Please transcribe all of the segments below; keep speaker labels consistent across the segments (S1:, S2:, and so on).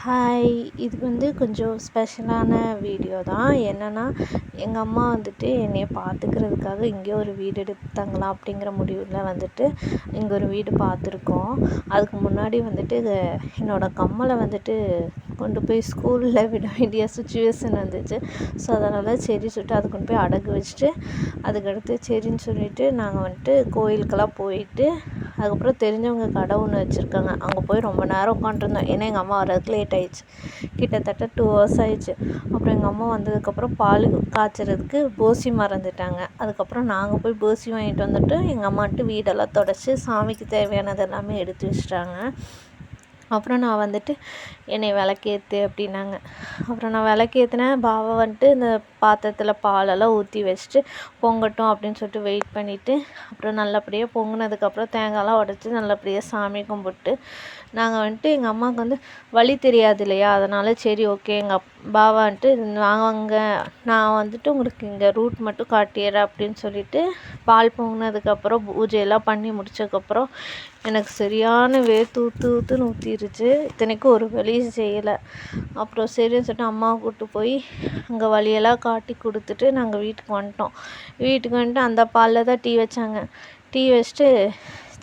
S1: Hi! இது கொஞ்சம் ஸ்பெஷலான வீடியோ தான். என்னென்னா, எங்கள் அம்மா என்னைய பார்த்துக்கிறதுக்காக இங்கே ஒரு வீடு எடுத்து தங்கலாம் அப்படிங்கிற முடிவில் இங்கே ஒரு வீடு பார்த்துருக்கோம். அதுக்கு முன்னாடி என்னோடய கம்மலை கொண்டு போய் ஸ்கூலில் விட வேண்டிய சுச்சுவேஷன் வந்துச்சு. ஸோ, அதனால் சரி சொல்லிட்டு அதை கொண்டு போய் அடகு வச்சுட்டு, அதுக்கடுத்து சரின்னு சொல்லிட்டு நாங்கள் கோயிலுக்கெல்லாம் போயிட்டு, அதுக்கப்புறம் தெரிஞ்சவங்க கடை ஒன்று வச்சுருக்காங்க. அங்கே போய் ரொம்ப நேரம் உட்காண்ட்ருந்தோம். ஏன்னா எங்கள் அம்மா வரதுக்கு லேட் ஆயிடுச்சு. கிட்டத்தட்ட 2 ஹவர்ஸ் ஆயிடுச்சு. அப்புறம் எங்கள் அம்மா வந்ததுக்கப்புறம் பால் காய்ச்சறதுக்கு போசி மறந்துட்டாங்க. அதுக்கப்புறம் நாங்கள் போய் போசி வாங்கிட்டு வந்துட்டு எங்கள் அம்மாட்டு வீடெல்லாம் தொடச்சி சாமிக்கு தேவையானது எல்லாமே எடுத்து வச்சுட்டாங்க. அப்புறம் நான் என்னை விளக்கேத்து அப்படின்னாங்க. அப்புறம் நான் விளக்கேத்துனேன். பாவா இந்த பாத்திரத்தில் பாலெல்லாம் ஊற்றி வச்சுட்டு பொங்கட்டும் அப்படின்னு சொல்லிட்டு வெயிட் பண்ணிவிட்டு, அப்புறம் நல்லபடியாக பொங்குனதுக்கப்புறம் தேங்காய்லாம் உடச்சி நல்லபடியாக சாமி கும்பிட்டு, நாங்கள் எங்கள் அம்மாவுக்கு வழி தெரியாது இல்லையா, அதனால் சரி ஓகே எங்கள் பாவா வாங்க நான் உங்களுக்கு இங்கே ரூட் மட்டும் காட்டிடுறேன் அப்படின்னு சொல்லிட்டு பால் பொங்குனதுக்கப்புறம் பூஜையெல்லாம் பண்ணி முடிச்சதுக்கப்புறம் எனக்கு சரியான வேர்த்து ஊற்றுன்னு ஊற்றிருச்சு. இத்தனைக்கும் ஒரு வேலையும் செய்யலை. அப்புறம் சரின்னு சொல்லிட்டு அம்மாவை கூப்பிட்டு போய் அங்கே வழியெல்லாம் காட்டி கொடுத்துட்டு நாங்கள் வீட்டுக்கு வந்துட்டு அந்த பாலில் தான் டீ வச்சாங்க. டீ வச்சுட்டு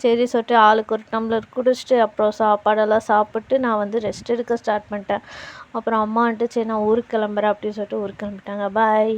S1: சரி சொல்லிட்டு ஆளுக்கு ஒரு டம்ளர் குடிச்சிட்டு, அப்புறம் சாப்பாடெல்லாம் சாப்பிட்டு நான் ரெஸ்ட் எடுக்க ஸ்டார்ட் பண்ணிட்டேன். அப்புறம் அம்மா சரி நான் ஊருக்கு கிளம்புறேன் அப்படின்னு சொல்லிட்டு ஊருக்கு கிளம்பிட்டாங்க. பாய்.